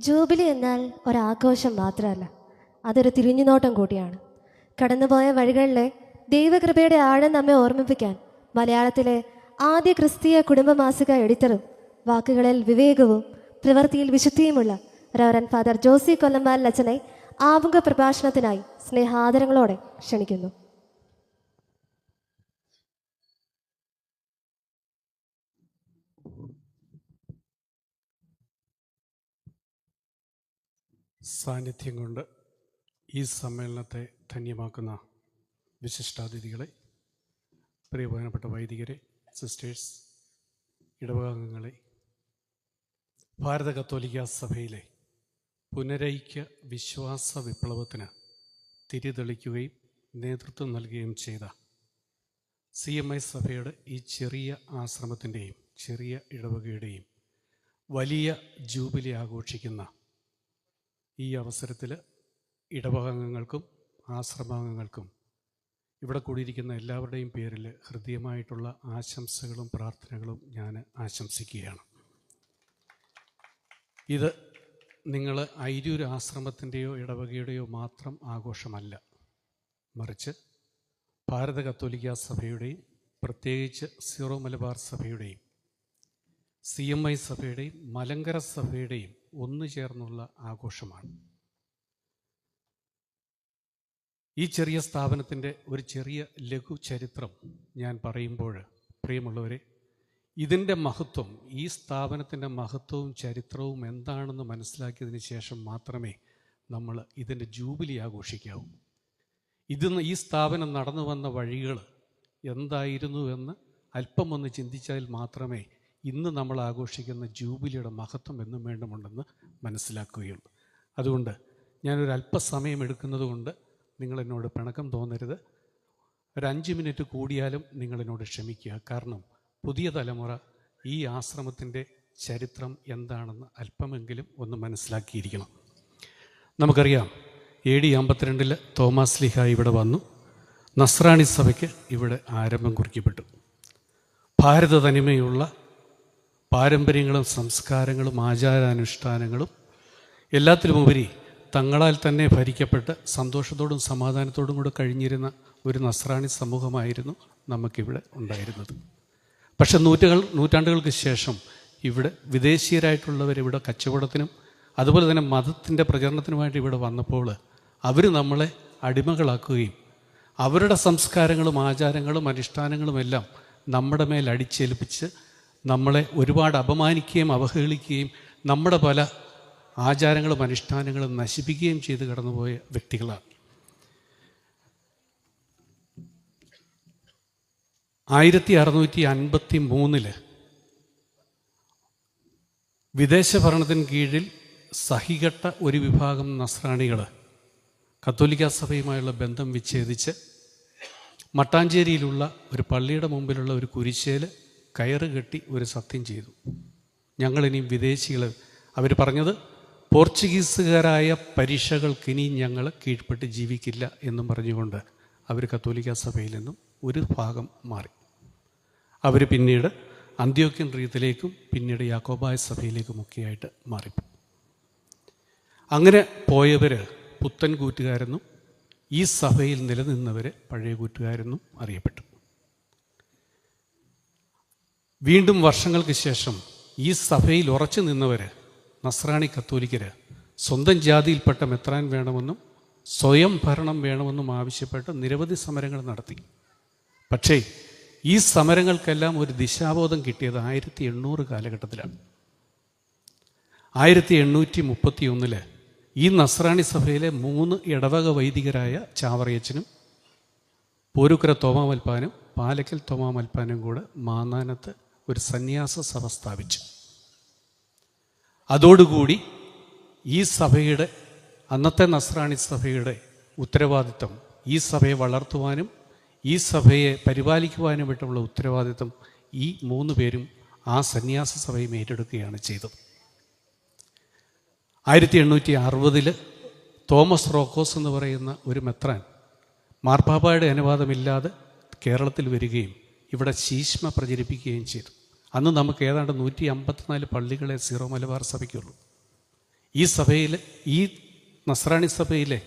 Jubilee എന്നാൽ ഒരാഘോഷം മാത്രമല്ല, അതൊരു തിരിഞ്ഞുനോട്ടം കൂടിയാണ്. കടന്നുപോയ വഴികളിലെ ദൈവകൃപയുടെ ആഴം നമ്മെ ഓർമ്മിപ്പിക്കാൻ മലയാളത്തിലെ ആദ്യ ക്രിസ്തീയ കുടുംബമാസിക എഡിറ്ററും വാക്കുകളിൽ വിവേകവും പ്രവൃത്തിയിൽ വിശുദ്ധിയുമുള്ള റവറൻ ഫാദർ ജോസി കൊല്ലമ്പാൽ അച്ഛനെ ആമുഖ പ്രഭാഷണത്തിനായി സ്നേഹാദരങ്ങളോടെ ക്ഷണിക്കുന്നു. സാന്നിധ്യം കൊണ്ട് ഈ സമ്മേളനത്തെ ധന്യമാക്കുന്ന വിശിഷ്ടാതിഥികളെ, പ്രിയപ്പെട്ട വൈദികരെ, സിസ്റ്റേഴ്സ്, ഇടവകാംഗങ്ങളെ, ഭാരത കത്തോലിക്ക സഭയിലെ പുനരൈക്യ വിശ്വാസ വിപ്ലവത്തിന് തിരിതെളിക്കുകയും നേതൃത്വം നൽകുകയും ചെയ്ത CMI സഭയുടെ ഈ ചെറിയ ആശ്രമത്തിൻ്റെയും ചെറിയ ഇടവകയുടെയും വലിയ ജൂബിലി ആഘോഷിക്കുന്ന ഈ അവസരത്തിൽ ഇടവകാംഗങ്ങൾക്കും ആശ്രമാംഗങ്ങൾക്കും ഇവിടെ കൂടിയിരിക്കുന്ന എല്ലാവരുടെയും പേരിൽ ഹൃദ്യമായിട്ടുള്ള ആശംസകളും പ്രാർത്ഥനകളും ഞാൻ ആശംസിക്കുകയാണ്. ഇത് നിങ്ങൾ ഐരൂർ ആശ്രമത്തിൻ്റെയോ ഇടവകയുടെയോ മാത്രം ആഘോഷമല്ല, മറിച്ച് ഭാരത കത്തോലിക്ക സഭയുടെയും പ്രത്യേകിച്ച് സീറോ മലബാർ സഭയുടെയും CMI സഭയുടെയും മലങ്കര സഭയുടെയും ഒന്നു ചേർന്നുള്ള ആഘോഷമാണ്. ഈ ചെറിയ സ്ഥാപനത്തിൻ്റെ ഒരു ചെറിയ ലഘു ചരിത്രം ഞാൻ പറയുമ്പോൾ, പ്രിയമുള്ളവരെ, ഇതിൻ്റെ മഹത്വം, ഈ സ്ഥാപനത്തിൻ്റെ മഹത്വവും ചരിത്രവും എന്താണെന്ന് മനസ്സിലാക്കിയതിന് ശേഷം മാത്രമേ നമ്മൾ ഇതിൻ്റെ ജൂബിലി ആഘോഷിക്കാവൂ. ഈ സ്ഥാപനം നടന്നു വന്ന വഴികൾ എന്തായിരുന്നു എന്ന് അല്പം ഒന്ന് ചിന്തിച്ചാൽ മാത്രമേ ഇന്ന് നമ്മൾ ആഘോഷിക്കുന്ന ജൂബിലിയുടെ മഹത്വം എന്നും വേണ്ടുമുണ്ടെന്ന് മനസ്സിലാക്കുകയുള്ളൂ. അതുകൊണ്ട് ഞാനൊരു അല്പസമയം എടുക്കുന്നത് കൊണ്ട് നിങ്ങളെന്നോട് പിണക്കം തോന്നരുത്. ഒരു 5 മിനിറ്റ് കൂടിയാലും നിങ്ങളെന്നോട് ക്ഷമിക്കുക. കാരണം പുതിയ തലമുറ ഈ ആശ്രമത്തിൻ്റെ ചരിത്രം എന്താണെന്ന് അല്പമെങ്കിലും ഒന്ന് മനസ്സിലാക്കിയിരിക്കണം. നമുക്കറിയാം, AD 52 തോമാസ് ലീഹ ഇവിടെ വന്നു. നസ്രാണി സഭയ്ക്ക് ഇവിടെ ആരംഭം കുറിക്കപ്പെട്ടു. ഭാരത തനിമയുള്ള പാരമ്പര്യങ്ങളും സംസ്കാരങ്ങളും ആചാരാനുഷ്ഠാനങ്ങളും എല്ലാത്തിലുമുപരി തങ്ങളാൽ തന്നെ ഭരിക്കപ്പെട്ട് സന്തോഷത്തോടും സമാധാനത്തോടും കൂടെ കഴിഞ്ഞിരുന്ന ഒരു നസ്രാണി സമൂഹമായിരുന്നു നമുക്കിവിടെ ഉണ്ടായിരുന്നത്. പക്ഷെ നൂറ്റാണ്ടുകൾക്ക് ശേഷം ഇവിടെ വിദേശീയരായിട്ടുള്ളവരിവിടെ കച്ചവടത്തിനും അതുപോലെ തന്നെ മതത്തിൻ്റെ പ്രചരണത്തിനുമായിട്ട് ഇവിടെ വന്നപ്പോൾ അവർ നമ്മളെ അടിമകളാക്കുകയും അവരുടെ സംസ്കാരങ്ങളും ആചാരങ്ങളും അനുഷ്ഠാനങ്ങളുമെല്ലാം നമ്മുടെ മേൽ അടിച്ചേൽപ്പിച്ച് നമ്മളെ ഒരുപാട് അപമാനിക്കുകയും അവഹേളിക്കുകയും നമ്മുടെ പല ആചാരങ്ങളും അനുഷ്ഠാനങ്ങളും നശിപ്പിക്കുകയും ചെയ്ത് കടന്നുപോയ വ്യക്തികളാണ്. 1653 വിദേശ ഭരണത്തിന് കീഴിൽ സഹികെട്ട ഒരു വിഭാഗം നസ്രാണികൾ കത്തോലിക്ക സഭയുമായുള്ള ബന്ധം വിച്ഛേദിച്ച് മട്ടാഞ്ചേരിയിലുള്ള ഒരു പള്ളിയുടെ മുമ്പിലുള്ള ഒരു കുരിശേൽ കയറ് കെട്ടി ഒരു സത്യം ചെയ്തു. ഞങ്ങളിനിയും വിദേശികൾ, അവർ പറഞ്ഞത് പോർച്ചുഗീസുകാരായ പരീക്ഷകൾക്കിനിയും ഞങ്ങൾ കീഴ്പ്പെട്ട് ജീവിക്കില്ല എന്നും പറഞ്ഞുകൊണ്ട് അവർ കത്തോലിക്ക സഭയിൽ നിന്നും ഒരു ഭാഗം മാറി. അവർ പിന്നീട് അന്ത്യോക്യൻ റീത്തിലേക്കും പിന്നീട് യാക്കോബായ സഭയിലേക്കുമൊക്കെയായിട്ട് മാറി. അങ്ങനെ പോയവർ പുത്തൻ കൂറ്റുകാരെന്നും ഈ സഭയിൽ നിലനിന്നവർ പഴയ കൂറ്റുകാരെന്നും അറിയപ്പെട്ടു. വീണ്ടും വർഷങ്ങൾക്ക് ശേഷം ഈ സഭയിൽ ഉറച്ചു നിന്നവർ നസ്രാണി കത്തോലിക്കർ സ്വന്തം ജാതിയിൽപ്പെട്ട മെത്രാൻ വേണമെന്നും സ്വയം ഭരണം വേണമെന്നും ആവശ്യപ്പെട്ട് നിരവധി സമരങ്ങൾ നടത്തി. പക്ഷേ ഈ സമരങ്ങൾക്കെല്ലാം ഒരു ദിശാബോധം കിട്ടിയത് 1800 കാലഘട്ടത്തിലാണ്. 1831 ഈ നസ്രാണി സഭയിലെ 3 ഇടവക വൈദികരായ ചാവറയച്ചനും പോരുക്കര തോമാമൽപ്പാനും പാലക്കൽ തോമാമൽപ്പാനും കൂടെ മാന്നാനത്ത് ഒരു സന്യാസ സഭ സ്ഥാപിച്ചു. അതോടുകൂടി ഈ സഭയുടെ, അന്നത്തെ നസ്രാണി സഭയുടെ ഉത്തരവാദിത്വം, ഈ സഭയെ വളർത്തുവാനും ഈ സഭയെ പരിപാലിക്കുവാനുമായിട്ടുള്ള ഉത്തരവാദിത്വം ഈ 3 പേരും ആ സന്യാസ സഭയും ഏറ്റെടുക്കുകയാണ് ചെയ്തത്. 1860 തോമസ് റോക്കോസ് എന്ന് പറയുന്ന ഒരു മെത്രാൻ മാർപ്പാപ്പായുടെ അനുവാദമില്ലാതെ കേരളത്തിൽ വരികയും ഇവിടെ ശീശ്മ പ്രചരിപ്പിക്കുകയും ചെയ്തു. അന്ന് നമുക്ക് ഏതാണ്ട് 154 പള്ളികളെ സീറോ മലബാർ സഭയ്ക്കുള്ളൂ. ഈ സഭയിൽ, ഈ നസ്രാണി സഭയിലെ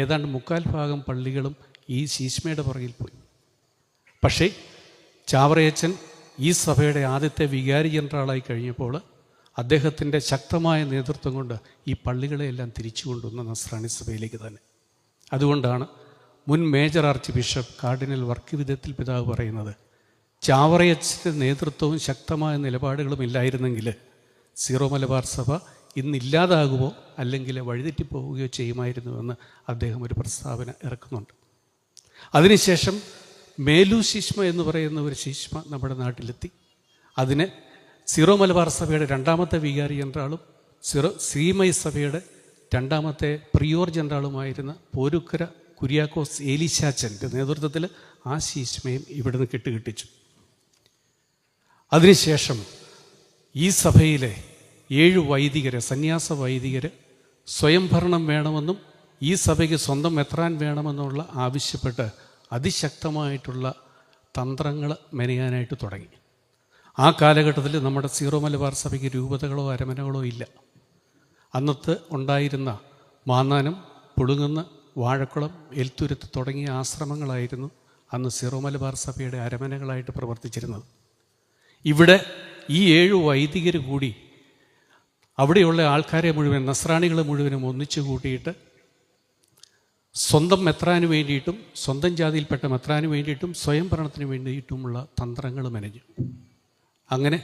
ഏതാണ്ട് 3/4 പള്ളികളും ഈ ശീശ്മയുടെ പുറകിൽ പോയി. പക്ഷേ ചാവറയച്ചൻ ഈ സഭയുടെ ആദ്യത്തെ വികാരി ജനറലായി കഴിഞ്ഞപ്പോൾ അദ്ദേഹത്തിൻ്റെ ശക്തമായ നേതൃത്വം കൊണ്ട് ഈ പള്ളികളെയെല്ലാം തിരിച്ചു കൊണ്ടുവന്ന നസ്രാണി സഭയിലേക്ക് തന്നെ. അതുകൊണ്ടാണ് മുൻ മേജർ ആർച്ച് ബിഷപ്പ് കാർഡിനൽ വർക്കിവിധത്തിൽ പിതാവ് പറയുന്നത്, ചാവറയച്ചൻ്റെ നേതൃത്വവും ശക്തമായ നിലപാടുകളും ഇല്ലായിരുന്നെങ്കിൽ സീറോ മലബാർ സഭ ഇന്നില്ലാതാകുമോ അല്ലെങ്കിൽ വഴിതെറ്റിപ്പോവുകയോ ചെയ്യുമായിരുന്നുവെന്ന് അദ്ദേഹം ഒരു പ്രസ്താവന ഇറക്കുന്നുണ്ട്. അതിനുശേഷം മേലു ശീശ്മ എന്ന് പറയുന്ന ഒരു ശീശ്മ നമ്മുടെ നാട്ടിലെത്തി. അതിന് സീറോ മലബാർ സഭയുടെ 2ാമത്തെ വികാരി ജനറാളും സീമൈ സഭയുടെ 2ാമത്തെ പ്രിയോർ ജനറാളുമായിരുന്ന പോരുക്കര കുര്യാക്കോസ് ഏലിശാച്ചൻ്റെ നേതൃത്വത്തിൽ ആ ശീശ്മയും ഇവിടുന്ന് കെട്ടുകിട്ടിച്ചു. അതിനുശേഷം ഈ സഭയിലെ 7 വൈദികര്, സന്യാസ വൈദികര് സ്വയംഭരണം വേണമെന്നും ഈ സഭയ്ക്ക് സ്വന്തം മെത്രാൻ വേണമെന്നുള്ള ആവശ്യപ്പെട്ട് അതിശക്തമായിട്ടുള്ള തന്ത്രങ്ങൾ മെനയാനായിട്ട് തുടങ്ങി. ആ കാലഘട്ടത്തിൽ നമ്മുടെ സീറോ മലബാർ സഭയ്ക്ക് രൂപതകളോ അരമനകളോ ഇല്ല. അന്നത്തെ ഉണ്ടായിരുന്ന മാന്നാനം, പുളുങ്ങുന്ന, വാഴക്കുളം, എൽത്തുരുത്ത് തുടങ്ങിയ ആശ്രമങ്ങളായിരുന്നു അന്ന് സീറോ മലബാർ സഭയുടെ അരമനകളായിട്ട് പ്രവർത്തിച്ചിരുന്നത്. ഇവിടെ ഈ 7 വൈദികർ കൂടി അവിടെയുള്ള ആൾക്കാരെ മുഴുവൻ, നസ്രാണികളെ മുഴുവനും ഒന്നിച്ചു കൂട്ടിയിട്ട് സ്വന്തം മെത്രാന് വേണ്ടിയിട്ടും സ്വന്തം ജാതിയിൽപ്പെട്ട മെത്രാന് വേണ്ടിയിട്ടും സ്വയംഭരണത്തിന് വേണ്ടിയിട്ടുമുള്ള തന്ത്രങ്ങൾ മെനഞ്ഞു. അങ്ങനെ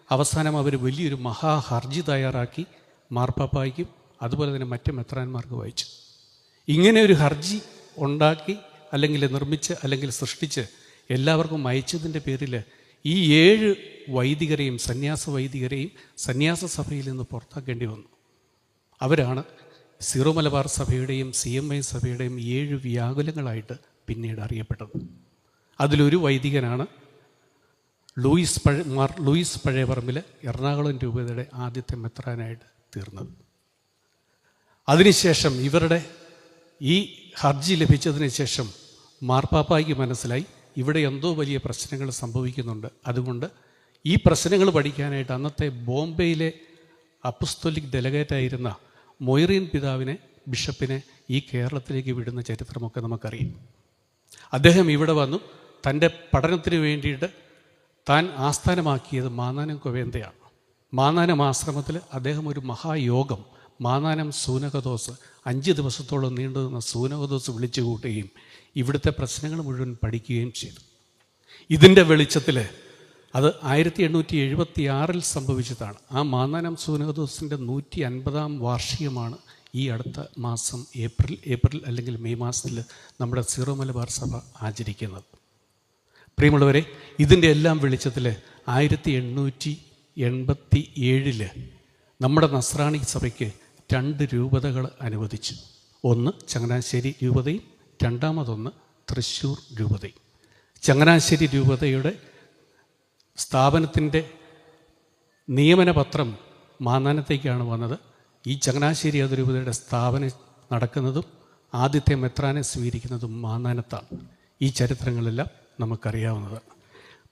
അവസാനം അവർ വലിയൊരു മഹാഹർജി തയ്യാറാക്കി മാർപ്പാപ്പായ്ക്കും അതുപോലെ തന്നെ മറ്റ് മെത്രാന്മാർക്ക് വായിച്ചു. ഇങ്ങനെ ഒരു ഹർജി ഉണ്ടാക്കി അല്ലെങ്കിൽ നിർമ്മിച്ച് അല്ലെങ്കിൽ സൃഷ്ടിച്ച് എല്ലാവർക്കും അയച്ചതിൻ്റെ പേരിൽ ഈ 7 വൈദികരെയും സന്യാസ വൈദികരെയും സന്യാസ സഭയിൽ നിന്ന് പുറത്താക്കേണ്ടി വന്നു. അവരാണ് സീറോ മലബാർ സഭയുടെയും CMI സഭയുടെയും 7 വ്യാകുലങ്ങളായിട്ട് പിന്നീട് അറിയപ്പെട്ടത്. അതിലൊരു വൈദികനാണ് ലൂയിസ് പഴയപറമ്പിൽ എറണാകുളം രൂപതയുടെ ആദ്യത്തെ മെത്രാനായിട്ട് തീർന്നത്. അതിനുശേഷം ഇവരുടെ ഈ ഹർജി ലഭിച്ചതിന് ശേഷം മാർപ്പാപ്പായ്ക്ക് മനസ്സിലായി ഇവിടെ എന്തോ വലിയ പ്രശ്നങ്ങൾ സംഭവിക്കുന്നുണ്ട്. അതുകൊണ്ട് ഈ പ്രശ്നങ്ങൾ പഠിക്കാനായിട്ട് അന്നത്തെ ബോംബെയിലെ അപ്പസ്തോലിക് ഡെലഗേറ്റായിരുന്ന മൊയ്റീൻ പിതാവിനെ, ബിഷപ്പിനെ ഈ കേരളത്തിലേക്ക് വിടുന്ന ചരിത്രമൊക്കെ നമുക്കറിയാം. അദ്ദേഹം ഇവിടെ വന്നു തൻ്റെ പഠനത്തിന് വേണ്ടിയിട്ട് താൻ ആസ്ഥാനമാക്കിയത് മാന്നാനം കൊവേന്തയാണ്. മാന്നാനം ആശ്രമത്തിൽ അദ്ദേഹം ഒരു മഹായോഗം, മാന്നാനം സൂനകദോസ്, 5 ദിവസത്തോളം നീണ്ടുനിന്ന സൂനകദോസ് വിളിച്ചു കൂട്ടുകയും ഇവിടുത്തെ പ്രശ്നങ്ങൾ മുഴുവൻ പഠിക്കുകയും ചെയ്തു. ഇതിൻ്റെ വെളിച്ചത്തിൽ അത് 1876 സംഭവിച്ചതാണ്. ആ മാന്നാനം സൂനകദോസിൻ്റെ 150-ാം വാർഷികമാണ് ഈ അടുത്ത മാസം ഏപ്രിൽ അല്ലെങ്കിൽ മെയ് മാസത്തിൽ നമ്മുടെ സീറോ മലബാർ സഭ ആചരിക്കുന്നത്. പ്രിയമുള്ളവരെ, ഇതിൻ്റെ എല്ലാം വെളിച്ചത്തിൽ 1887 നമ്മുടെ നസ്രാണി സഭയ്ക്ക് 2 രൂപതകൾ അനുവദിച്ചു. ഒന്ന് ചങ്ങനാശ്ശേരി രൂപതയും 2ാമതൊന്ന് തൃശ്ശൂർ രൂപതയും. ചങ്ങനാശ്ശേരി രൂപതയുടെ സ്ഥാപനത്തിൻ്റെ നിയമനപത്രം മാന്നാനത്തേക്കാണ് വന്നത്. ഈ ചങ്ങനാശ്ശേരി അതിരൂപതയുടെ സ്ഥാപനം നടക്കുന്നതും ആദ്യത്തെ മെത്രാനെ സ്വീകരിക്കുന്നതും മാന്നാനത്താണ്. ഈ ചരിത്രങ്ങളെല്ലാം നമുക്കറിയാവുന്നതാണ്.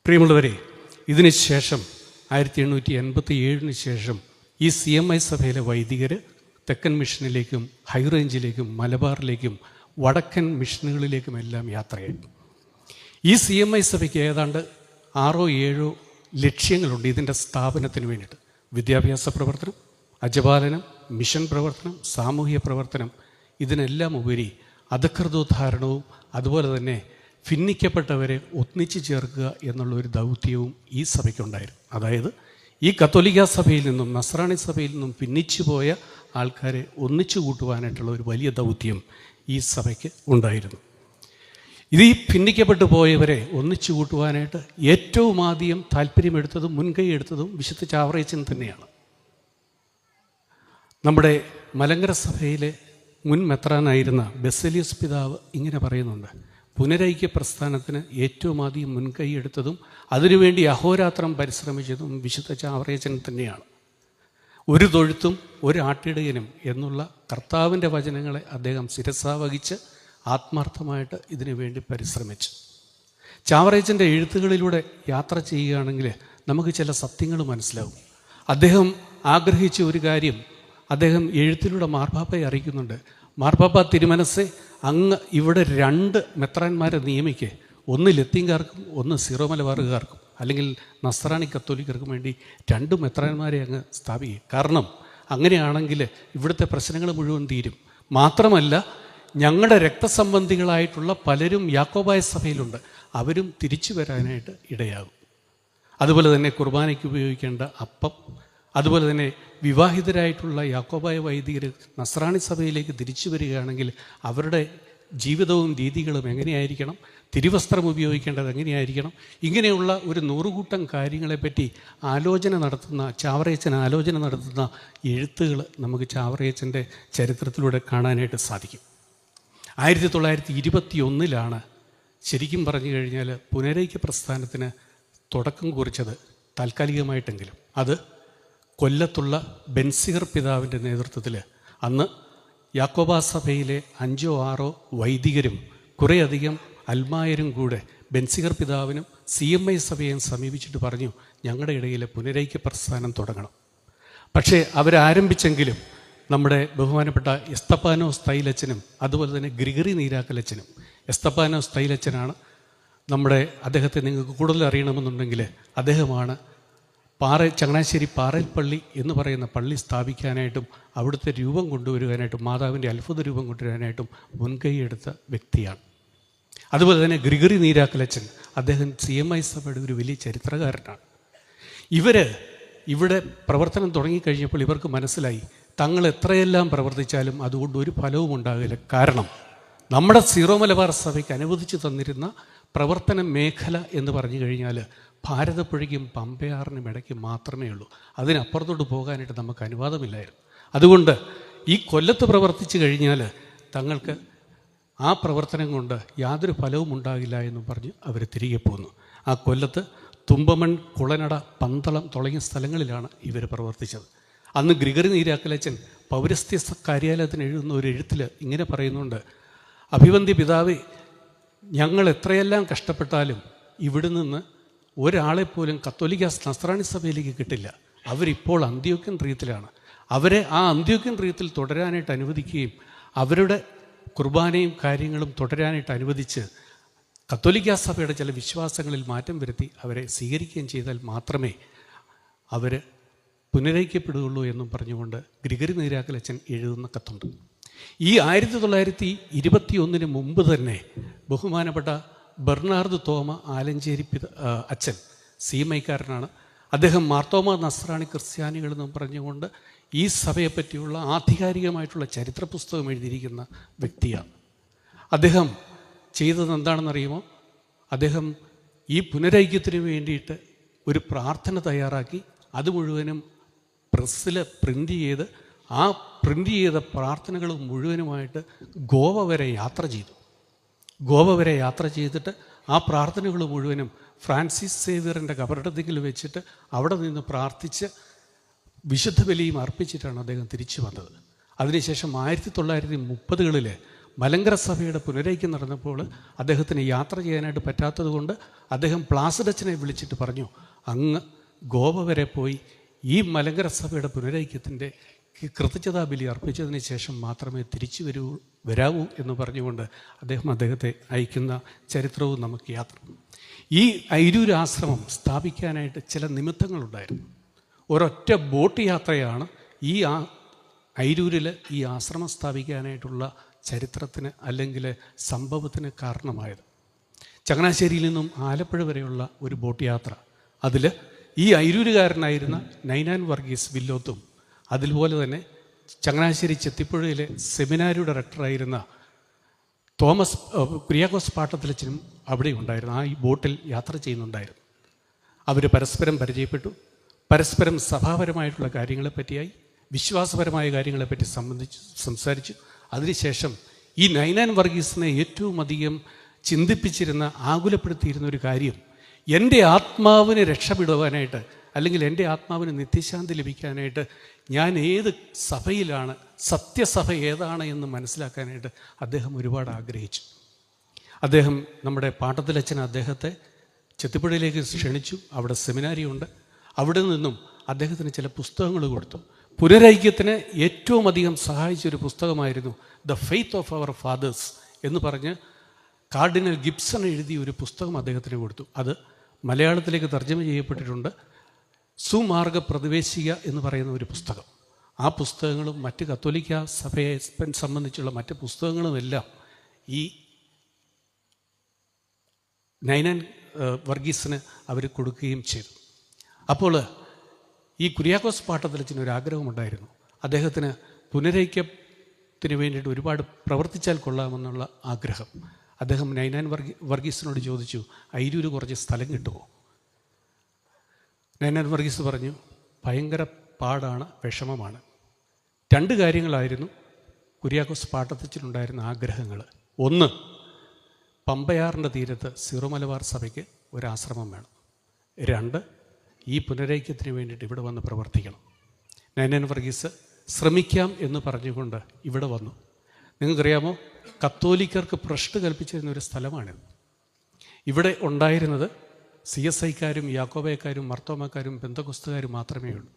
പ്രിയമുള്ളവരെ, ഇതിന് ശേഷം 1887 ശേഷം ഈ CMI സഭയിലെ വൈദികർ തെക്കൻ മിഷനിലേക്കും ഹൈറേഞ്ചിലേക്കും മലബാറിലേക്കും വടക്കൻ മിഷനുകളിലേക്കുമെല്ലാം യാത്രയായി. ഈ CMI സഭയ്ക്ക് ഏതാണ്ട് 6-7 ലക്ഷ്യങ്ങളുണ്ട് ഇതിൻ്റെ സ്ഥാപനത്തിന് വേണ്ടിയിട്ട്. വിദ്യാഭ്യാസ പ്രവർത്തനം, അജപാലനം, മിഷൻ പ്രവർത്തനം, സാമൂഹിക പ്രവർത്തനം, ഇതിനെല്ലാം ഉപരി അധകൃതോദ്ധാരണവും അതുപോലെ തന്നെ ഭിന്നിക്കപ്പെട്ടവരെ ഒന്നിച്ചു ചേർക്കുക എന്നുള്ളൊരു ദൗത്യവും ഈ സഭയ്ക്കുണ്ടായിരുന്നു. അതായത് ഈ കത്തോലിക്ക സഭയിൽ നിന്നും നസ്രാണി സഭയിൽ നിന്നും ഭിന്നിച്ചു പോയ ആൾക്കാരെ ഒന്നിച്ചു കൂട്ടുവാനായിട്ടുള്ള ഒരു വലിയ ദൗത്യം ഈ സഭയ്ക്ക് ഉണ്ടായിരുന്നു. ഇത് ഈ ഭിന്നിക്കപ്പെട്ടു പോയവരെ ഒന്നിച്ചു കൂട്ടുവാനായിട്ട് ഏറ്റവും ആദ്യം താല്പര്യമെടുത്തതും മുൻകൈ എടുത്തതും വിശുദ്ധ ചാവറയച്ചൻ തന്നെയാണ്. നമ്മുടെ മലങ്കര സഭയിലെ മുൻ മെത്രാനായിരുന്ന ബെസേലിയസ് പിതാവ് ഇങ്ങനെ പറയുന്നുണ്ട്: പുനരൈക്യ പ്രസ്ഥാനത്തിന് ഏറ്റവും ആദ്യം മുൻകൈ എടുത്തതും അതിനുവേണ്ടി അഹോരാത്രം പരിശ്രമിച്ചതും വിശുദ്ധ ചാവറയച്ചൻ തന്നെയാണ്. ഒരു തൊഴുത്തും ഒരു ആട്ടിടയനും എന്നുള്ള കർത്താവിൻ്റെ വചനങ്ങളെ അദ്ദേഹം ശിരസാവഹിച്ച് ആത്മാർത്ഥമായിട്ട് ഇതിനു വേണ്ടി പരിശ്രമിച്ചു. ചാവറയച്ചൻ്റെ എഴുത്തുകളിലൂടെ യാത്ര ചെയ്യുകയാണെങ്കിൽ നമുക്ക് ചില സത്യങ്ങൾ മനസ്സിലാവും. അദ്ദേഹം ആഗ്രഹിച്ച ഒരു കാര്യം അദ്ദേഹം എഴുത്തിലൂടെ മാർപ്പാപ്പയെ അറിയിക്കുന്നുണ്ട്, മാർപ്പാപ്പ തിരുമനസ്സെ, അങ്ങ് ഇവിടെ 2 മെത്രാന്മാരെ നിയമിക്കുക, ഒന്ന് ലത്തീൻകാർക്കും ഒന്ന് സീറോ മലബാറുകാർക്കും അല്ലെങ്കിൽ നസ്രാണി കത്തോലിക്കർക്കും വേണ്ടി 2 മെത്രാന്മാരെ അങ്ങ് സ്ഥാപിക്കുക. കാരണം അങ്ങനെയാണെങ്കിൽ ഇവിടുത്തെ പ്രശ്നങ്ങൾ മുഴുവൻ തീരും. മാത്രമല്ല, ഞങ്ങളുടെ രക്തസംബന്ധികളായിട്ടുള്ള പലരും യാക്കോബായ സഭയിലുണ്ട്, അവരും തിരിച്ചു വരാനായിട്ട് ഇടയാകും. അതുപോലെ തന്നെ കുർബാനയ്ക്ക് ഉപയോഗിക്കേണ്ട അപ്പം, അതുപോലെ തന്നെ വിവാഹിതരായിട്ടുള്ള യാക്കോബായ വൈദികർ നസ്രാണി സഭയിലേക്ക് തിരിച്ചു വരികയാണെങ്കിൽ അവരുടെ ജീവിതവും രീതികളും എങ്ങനെയായിരിക്കണം, തിരുവസ്ത്രം ഉപയോഗിക്കേണ്ടത് എങ്ങനെയായിരിക്കണം, ഇങ്ങനെയുള്ള ഒരു 100 കൂട്ടം കാര്യങ്ങളെപ്പറ്റി ചാവറയച്ചൻ ആലോചന നടത്തുന്ന എഴുത്തുകൾ നമുക്ക് ചാവറയച്ചൻ്റെ ചരിത്രത്തിലൂടെ കാണാനായിട്ട് സാധിക്കും. 1921 ശരിക്കും പറഞ്ഞു കഴിഞ്ഞാൽ പുനരൈക്യ പ്രസ്ഥാനത്തിന് തുടക്കം കുറിച്ചത്, താൽക്കാലികമായിട്ടെങ്കിലും. അത് കൊല്ലത്തുള്ള ബെൻസിഗർ പിതാവിൻ്റെ നേതൃത്വത്തിൽ അന്ന് യാക്കോബാ സഭയിലെ 5 or 6 വൈദികരും കുറേയധികം അൽമായരും കൂടെ ബെൻസിഗർ പിതാവിനും CMI സഭയെയും സമീപിച്ചിട്ട് പറഞ്ഞു, ഞങ്ങളുടെ ഇടയിൽ പുനരൈക്യ പ്രസ്ഥാനം തുടങ്ങണം. പക്ഷേ അവരാരംഭിച്ചെങ്കിലും നമ്മുടെ ബഹുമാനപ്പെട്ട എസ്തപ്പാനോസ് തൈലച്ചനും അതുപോലെ തന്നെ ഗ്രിഗറി നീരാക്കലച്ചനും, എസ്തപ്പാനോസ് തൈലച്ചനാണ് അദ്ദേഹത്തെ നിങ്ങൾക്ക് കൂടുതൽ അറിയണമെന്നുണ്ടെങ്കിൽ അദ്ദേഹമാണ് ചങ്ങനാശ്ശേരി പാറൽപ്പള്ളി എന്ന് പറയുന്ന പള്ളി സ്ഥാപിക്കാനായിട്ടും അവിടുത്തെ രൂപം കൊണ്ടുവരുവാനായിട്ടും മാതാവിൻ്റെ അത്ഭുത രൂപം കൊണ്ടുവരാനായിട്ടും മുൻകൈയെടുത്ത വ്യക്തിയാണ്. അതുപോലെ തന്നെ ഗ്രിഗറി നീരാക്കലച്ചൻ, അദ്ദേഹം CMI സഭയുടെ ഒരു വലിയ ചരിത്രകാരനാണ്. ഇവിടെ പ്രവർത്തനം തുടങ്ങിക്കഴിഞ്ഞപ്പോൾ ഇവർക്ക് മനസ്സിലായി, തങ്ങൾ എത്രയെല്ലാം പ്രവർത്തിച്ചാലും അതുകൊണ്ട് ഒരു ഫലവും ഉണ്ടാകില്ല. കാരണം നമ്മുടെ സീറോ മലബാർ സഭയ്ക്ക് അനുവദിച്ചു തന്നിരുന്ന പ്രവർത്തന മേഖല എന്ന് പറഞ്ഞു കഴിഞ്ഞാൽ ഭാരതപ്പുഴയ്ക്കും പമ്പയാറിനും ഇടയ്ക്ക് മാത്രമേ ഉള്ളൂ. അതിനപ്പുറത്തോട്ട് പോകാനായിട്ട് നമുക്ക് അനുവാദമില്ലായിരുന്നു. അതുകൊണ്ട് ഈ കൊല്ലത്ത് പ്രവർത്തിച്ചു കഴിഞ്ഞാൽ തങ്ങൾക്ക് ആ പ്രവർത്തനം കൊണ്ട് യാതൊരു ഫലവും ഉണ്ടാകില്ല എന്നും പറഞ്ഞ് അവർ തിരികെ പോന്നു. ആ കൊല്ലത്ത് തുമ്പമൺ, കുളനട, പന്തളം തുടങ്ങിയ സ്ഥലങ്ങളിലാണ് ഇവർ പ്രവർത്തിച്ചത്. അന്ന് ഗ്രിഗറി നീരാക്കലച്ചൻ പൗരസ്ത്യ കാര്യാലയത്തിന് എഴുതുന്ന ഒരു എഴുത്തിൽ ഇങ്ങനെ പറയുന്നുണ്ട്, അഭിവന്ദ്യ പിതാവേ, ഞങ്ങൾ എത്രയെല്ലാം കഷ്ടപ്പെട്ടാലും ഇവിടെ നിന്ന് ഒരാളെപ്പോലും കത്തോലിക്ക നസ്രാണി സഭയിലേക്ക് കിട്ടില്ല. അവരിപ്പോൾ അന്ത്യോക്യൻ റീത്തിലാണ്. അവരെ ആ അന്ത്യോക്യൻ റീത്തിൽ തുടരാനായിട്ട് അനുവദിക്കുകയും അവരുടെ കുർബാനയും കാര്യങ്ങളും തുടരാനായിട്ട് അനുവദിച്ച് കത്തോലിക്ക സഭയുടെ ചില വിശ്വാസങ്ങളിൽ മാറ്റം വരുത്തി അവരെ സ്വീകരിക്കുകയും ചെയ്താൽ മാത്രമേ അവർ പുനരൈക്യപ്പെടുകയുള്ളൂ എന്നും പറഞ്ഞുകൊണ്ട് ഗ്രിഗറി നീരാക്കലച്ചൻ എഴുതുന്ന കത്തുണ്ട്. ഈ 1921 മുമ്പ് തന്നെ ബഹുമാനപ്പെട്ട ബെർണാർഡ് തോമ ആലഞ്ചേരി അച്ഛൻ CMIക്കാരനാണ്. അദ്ദേഹം മാർത്തോമ നസ്രാണി ക്രിസ്ത്യാനികൾ എന്നും പറഞ്ഞുകൊണ്ട് ഈ സഭയെപ്പറ്റിയുള്ള ആധികാരികമായിട്ടുള്ള ചരിത്ര പുസ്തകം എഴുതിയിരിക്കുന്ന വ്യക്തിയാണ്. അദ്ദേഹം ചെയ്തത് എന്താണെന്നറിയുമോ? അദ്ദേഹം ഈ പുനരൈക്യത്തിന് വേണ്ടിയിട്ട് ഒരു പ്രാർത്ഥന തയ്യാറാക്കി അത് മുഴുവനും പ്രസ്സിൽ പ്രിൻ്റ് ചെയ്ത് ആ പ്രിൻ്റ് ചെയ്ത പ്രാർത്ഥനകൾ മുഴുവനുമായിട്ട് ഗോവ വരെ യാത്ര ചെയ്തു. ഗോവ വരെ യാത്ര ചെയ്തിട്ട് ആ പ്രാർത്ഥനകൾ മുഴുവനും ഫ്രാൻസിസ് സേവിയറിൻ്റെ കബറിടത്തിൽ വെച്ചിട്ട് അവിടെ നിന്ന് പ്രാർത്ഥിച്ച് വിശുദ്ധ ബലിയും അർപ്പിച്ചിട്ടാണ് അദ്ദേഹം തിരിച്ചു വന്നത്. അതിനുശേഷം 1930കളിൽ മലങ്കര സഭയുടെ പുനരൈക്യം നടന്നപ്പോൾ അദ്ദേഹത്തിന് യാത്ര ചെയ്യാനായിട്ട് പറ്റാത്തത് കൊണ്ട് അദ്ദേഹം പ്ലാസിഡച്ചനെ വിളിച്ചിട്ട് പറഞ്ഞു, അങ്ങ് ഗോവ വരെ പോയി ഈ മലങ്കര സഭയുടെ പുനരൈക്യത്തിൻ്റെ കൃതജ്ഞതാ ബലി അർപ്പിച്ചതിന് ശേഷം മാത്രമേ തിരിച്ചു വരാവൂ എന്ന് പറഞ്ഞുകൊണ്ട് അദ്ദേഹത്തെ അയക്കുന്ന ചരിത്രവും നമുക്ക് യാത്ര. ഈ ഐരൂർ ആശ്രമം സ്ഥാപിക്കാനായിട്ട് ചില നിമിത്തങ്ങളുണ്ടായിരുന്നു. ഒരൊറ്റ ബോട്ട് യാത്രയാണ് ഈ ഐരൂരിൽ ഈ ആശ്രമം സ്ഥാപിക്കാനായിട്ടുള്ള ചരിത്രത്തിന് അല്ലെങ്കിൽ സംഭവത്തിന് കാരണമായത്. ചങ്ങനാശ്ശേരിയിൽ നിന്നും ആലപ്പുഴ വരെയുള്ള ഒരു ബോട്ട് യാത്ര, അതിൽ ഈ ഐരൂരുകാരനായിരുന്ന നൈനാൻ വർഗീസ് വില്ലോത്തും അതുപോലെ തന്നെ ചങ്ങനാശ്ശേരി ചെത്തിപ്പുഴയിലെ സെമിനാരി ഡയറക്ടറായിരുന്ന കുര്യാക്കോസ് പാട്ടത്തിലച്ചനും അവിടെ ഉണ്ടായിരുന്നു. ഈ ബോട്ടിൽ യാത്ര ചെയ്യുന്നുണ്ടായിരുന്നു. അവർ പരസ്പരം പരിചയപ്പെട്ടു, പരസ്പരം സഭാപരമായിട്ടുള്ള കാര്യങ്ങളെപ്പറ്റിയായി, വിശ്വാസപരമായ കാര്യങ്ങളെപ്പറ്റി സംസാരിച്ചു. അതിനുശേഷം ഈ നൈനാൻ വർഗീസിനെ ഏറ്റവും അധികം ചിന്തിപ്പിച്ചിരുന്ന, ആകുലപ്പെടുത്തിയിരുന്ന ഒരു കാര്യം, എൻ്റെ ആത്മാവിന് രക്ഷപ്പെടുവാനായിട്ട് അല്ലെങ്കിൽ എൻ്റെ ആത്മാവിന് നിത്യശാന്തി ലഭിക്കാനായിട്ട് ഞാൻ ഏത് സഭയിലാണ്, സത്യസഭ ഏതാണ് എന്ന് മനസ്സിലാക്കാനായിട്ട് അദ്ദേഹം ഒരുപാട് ആഗ്രഹിച്ചു. അദ്ദേഹം നമ്മുടെ പാട്ടത്തിലച്ഛൻ അദ്ദേഹത്തെ ചെത്തിപ്പുഴയിലേക്ക് ക്ഷണിച്ചു. അവിടെ സെമിനാരി ഉണ്ട്. അവിടെ നിന്നും അദ്ദേഹത്തിന് ചില പുസ്തകങ്ങൾ കൊടുത്തു. പുനരൈക്യത്തിന് ഏറ്റവും അധികം സഹായിച്ചൊരു പുസ്തകമായിരുന്നു the faith of our fathers എന്ന് പറഞ്ഞ് കാർഡിനൽ ഗിബ്സൺ എഴുതിയ ഒരു പുസ്തകം അദ്ദേഹത്തിന് കൊടുത്തു. അത് മലയാളത്തിലേക്ക് തർജ്ജമ ചെയ്യപ്പെട്ടിട്ടുണ്ട്. സുമാർഗ പ്രതിവേശിക എന്ന് പറയുന്ന ഒരു പുസ്തകം. ആ പുസ്തകങ്ങളും മറ്റ് കത്തോലിക്ക സഭയെ സംബന്ധിച്ചുള്ള മറ്റ് പുസ്തകങ്ങളുമെല്ലാം ഈ നൈനാൻ വർഗീസിന് അവർ കൊടുക്കുകയും ചെയ്തു. അപ്പോൾ ഈ കുര്യാക്കോസ് പാട്ടത്തലച്ചന് ഒരു ആഗ്രഹമുണ്ടായിരുന്നു. അദ്ദേഹത്തിന് പുനരൈക്യത്തിന് വേണ്ടിയിട്ട് ഒരുപാട് പ്രവർത്തിച്ചാൽ കൊള്ളാമെന്നുള്ള ആഗ്രഹം. അദ്ദേഹം നൈനാൻ വർഗീസിനോട് ചോദിച്ചു, അയിരൂര് കുറച്ച് സ്ഥലം കിട്ടുമോ? നൈനാൻ വർഗീസ് പറഞ്ഞു, ഭയങ്കര പാടാണ്, വിഷമമാണ്. 2 കാര്യങ്ങളായിരുന്നു കുര്യാക്കോസ് പാട്ടത്തച്ചനുണ്ടായിരുന്ന ആഗ്രഹങ്ങൾ. ഒന്ന്, പമ്പയാറിൻ്റെ തീരത്ത് സീറോ മലബാർ സഭയ്ക്ക് ഒരാശ്രമം വേണം. 2, ഈ പുനരൈക്യത്തിന് വേണ്ടിയിട്ട് ഇവിടെ വന്ന് പ്രവർത്തിക്കണം. നൈനാൻ വർഗീസ് ശ്രമിക്കാം എന്ന് പറഞ്ഞുകൊണ്ട് ഇവിടെ വന്നു. നിങ്ങൾക്കറിയാമോ, കത്തോലിക്കർക്ക് ഭ്രഷ്ട് കൽപ്പിച്ചിരുന്ന ഒരു സ്ഥലമാണിത്. ഇവിടെ ഉണ്ടായിരുന്നത് CSIക്കാരും യാക്കോബയക്കാരും മർത്തോമാക്കാരും പെന്തക്കോസ്തുകാരും മാത്രമേ ഉള്ളൂ.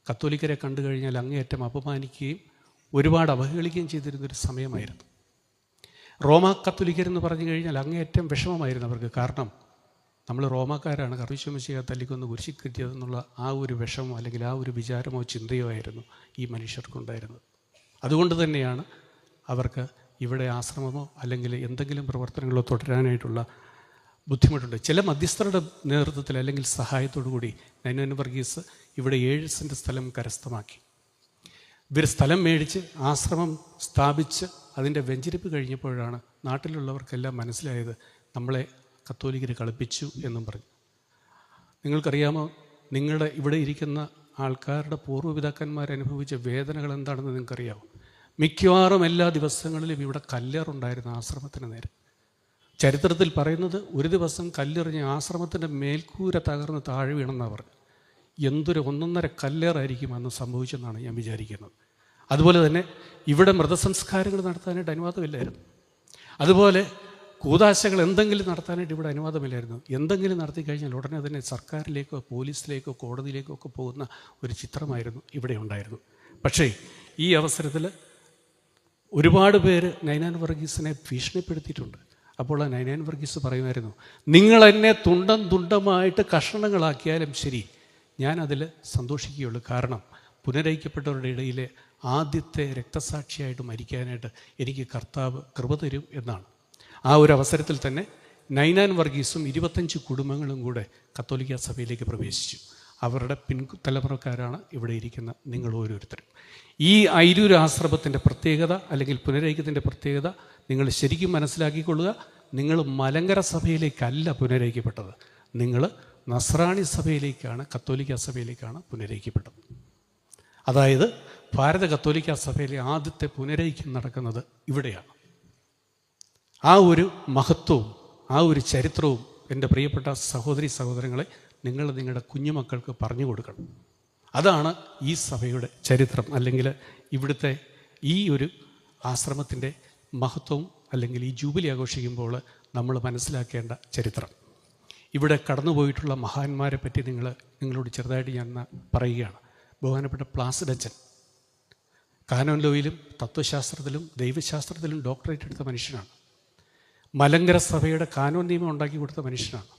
കത്തോലിക്കരെ കണ്ടു കഴിഞ്ഞാൽ അങ്ങേയറ്റം അപമാനിക്കുകയും ഒരുപാട് അവഹേളിക്കുകയും ചെയ്തിരുന്നൊരു സമയമായിരുന്നു. റോമാ കത്തോലിക്കരെന്ന് പറഞ്ഞു കഴിഞ്ഞാൽ അങ്ങേയറ്റം വിഷമമായിരുന്നു അവർക്ക്. കാരണം നമ്മൾ റോമാക്കാരാണ് കർമ്മശിക തല്ലിക്കൊന്ന് കുരിശി കിട്ടിയതെന്നുള്ള ആ ഒരു വിഷമോ അല്ലെങ്കിൽ ആ ഒരു വിചാരമോ ചിന്തയോ ആയിരുന്നു ഈ മനുഷ്യർക്കുണ്ടായിരുന്നത്. അതുകൊണ്ട് തന്നെയാണ് അവർക്ക് ഇവിടെ ആശ്രമമോ അല്ലെങ്കിൽ എന്തെങ്കിലും പ്രവർത്തനങ്ങളോ തുടരാനായിട്ടുള്ള ബുദ്ധിമുട്ടുണ്ട്. ചില മധ്യസ്ഥരുടെ നേതൃത്വത്തിൽ അല്ലെങ്കിൽ സഹായത്തോടു കൂടി നൈനാൻ വർഗീസ് ഇവിടെ 7 സെൻറ്റ് സ്ഥലം കരസ്ഥമാക്കി. ഇവർ സ്ഥലം മേടിച്ച് ആശ്രമം സ്ഥാപിച്ച് അതിൻ്റെ വെഞ്ചരിപ്പ് കഴിഞ്ഞപ്പോഴാണ് നാട്ടിലുള്ളവർക്കെല്ലാം മനസ്സിലായത് നമ്മളെ കത്തോലിക്കർ കളിപ്പിച്ചു എന്നും പറഞ്ഞു. നിങ്ങൾക്കറിയാമോ, നിങ്ങളുടെ ഇവിടെ ഇരിക്കുന്ന ആൾക്കാരുടെ പൂർവ്വപിതാക്കന്മാരനുഭവിച്ച വേദനകൾ എന്താണെന്ന് നിങ്ങൾക്കറിയാമോ? മിക്കവാറും എല്ലാ ദിവസങ്ങളിലും ഇവിടെ കല്ലേറുണ്ടായിരുന്നു ആശ്രമത്തിന് നേരെ. ചരിത്രത്തിൽ പറയുന്നത് ഒരു ദിവസം കല്ലെറിഞ്ഞ് ആശ്രമത്തിൻ്റെ മേൽക്കൂര തകർന്ന് താഴെ വീണെന്നാണ് പറഞ്ഞത്. എന്തൊരു 1.5 കല്ലേറായിരിക്കും അന്ന് സംഭവിച്ചെന്നാണ് ഞാൻ വിചാരിക്കുന്നത്. അതുപോലെ തന്നെ ഇവിടെ മൃതസംസ്കാരങ്ങൾ നടത്താനായിട്ട് അനുവാദമില്ലായിരുന്നു. അതുപോലെ കൂതാശകൾ എന്തെങ്കിലും നടത്താനായിട്ട് ഇവിടെ അനുവാദമില്ലായിരുന്നു. എന്തെങ്കിലും നടത്തി കഴിഞ്ഞാൽ ഉടനെ തന്നെ സർക്കാരിലേക്കോ പോലീസിലേക്കോ കോടതിയിലേക്കോ ഒക്കെ പോകുന്ന ഒരു ചിത്രമായിരുന്നു ഇവിടെ ഉണ്ടായിരുന്നു. പക്ഷേ ഈ അവസരത്തിൽ ഒരുപാട് പേര് നൈനാൻ വർഗീസിനെ ഭീഷണിപ്പെടുത്തിയിട്ടുണ്ട്. അപ്പോൾ ആ നൈനാൻ വർഗീസ് പറയുമായിരുന്നു, നിങ്ങൾ എന്നെ തുണ്ടം തുണ്ടമായിട്ട് കഷണങ്ങളാക്കിയാലും ശരി, ഞാനതിൽ സന്തോഷിക്കുകയുള്ളൂ. കാരണം പുനരൈക്യപ്പെട്ടവരുടെ ഇടയിലെ ആദ്യത്തെ രക്തസാക്ഷിയായിട്ട് മരിക്കാനായിട്ട് എനിക്ക് കർത്താവ് കൃപ തരും എന്നാണ്. ആ ഒരു അവസരത്തിൽ തന്നെ നൈനാൻ വർഗീസും 25 കുടുംബങ്ങളും കൂടെ കത്തോലിക്ക സഭയിലേക്ക് പ്രവേശിച്ചു. അവരുടെ പിൻതലമുറക്കാരാണ് ഇവിടെ ഇരിക്കുന്ന നിങ്ങൾ ഓരോരുത്തരും. ഈ അയിരൂർ ആശ്രമത്തിൻ്റെ പ്രത്യേകത അല്ലെങ്കിൽ പുനരൈക്യത്തിൻ്റെ പ്രത്യേകത നിങ്ങൾ ശരിക്കും മനസ്സിലാക്കിക്കൊള്ളുക. നിങ്ങൾ മലങ്കര സഭയിലേക്കല്ല പുനരൈക്യപ്പെട്ടത്, നിങ്ങൾ നസ്രാണി സഭയിലേക്കാണ്, കത്തോലിക്ക സഭയിലേക്കാണ് പുനരൈക്യപ്പെട്ടത്. അതായത് ഭാരത കത്തോലിക്ക സഭയിലെ ആദ്യത്തെ പുനരൈക്യം നടക്കുന്നത് ഇവിടെയാണ്. ആ ഒരു മഹത്വവും ആ ഒരു ചരിത്രവും എൻ്റെ പ്രിയപ്പെട്ട സഹോദരി സഹോദരങ്ങളെ നിങ്ങൾ നിങ്ങളുടെ കുഞ്ഞുമക്കൾക്ക് പറഞ്ഞു കൊടുക്കണം. അതാണ് ഈ സഭയുടെ ചരിത്രം, അല്ലെങ്കിൽ ഇവിടുത്തെ ഈ ഒരു ആശ്രമത്തിൻ്റെ മഹത്വവും അല്ലെങ്കിൽ ഈ ജൂബിലി ആഘോഷിക്കുമ്പോൾ നമ്മൾ മനസ്സിലാക്കേണ്ട ചരിത്രം. ഇവിടെ കടന്നുപോയിട്ടുള്ള മഹാന്മാരെ പറ്റി നിങ്ങളോട് ചെറുതായിട്ട് ഞാൻ പറയുകയാണ്. ബഹുമാനപ്പെട്ട പ്ലാസിഡച്ചൻ കാനോൻ ലോയിലും തത്വശാസ്ത്രത്തിലും ദൈവശാസ്ത്രത്തിലും ഡോക്ടറേറ്റ് എടുത്ത മനുഷ്യനാണ്. മലങ്കര സഭയുടെ കാനോൻ നിയമം ഉണ്ടാക്കി കൊടുത്ത മനുഷ്യനാണ്.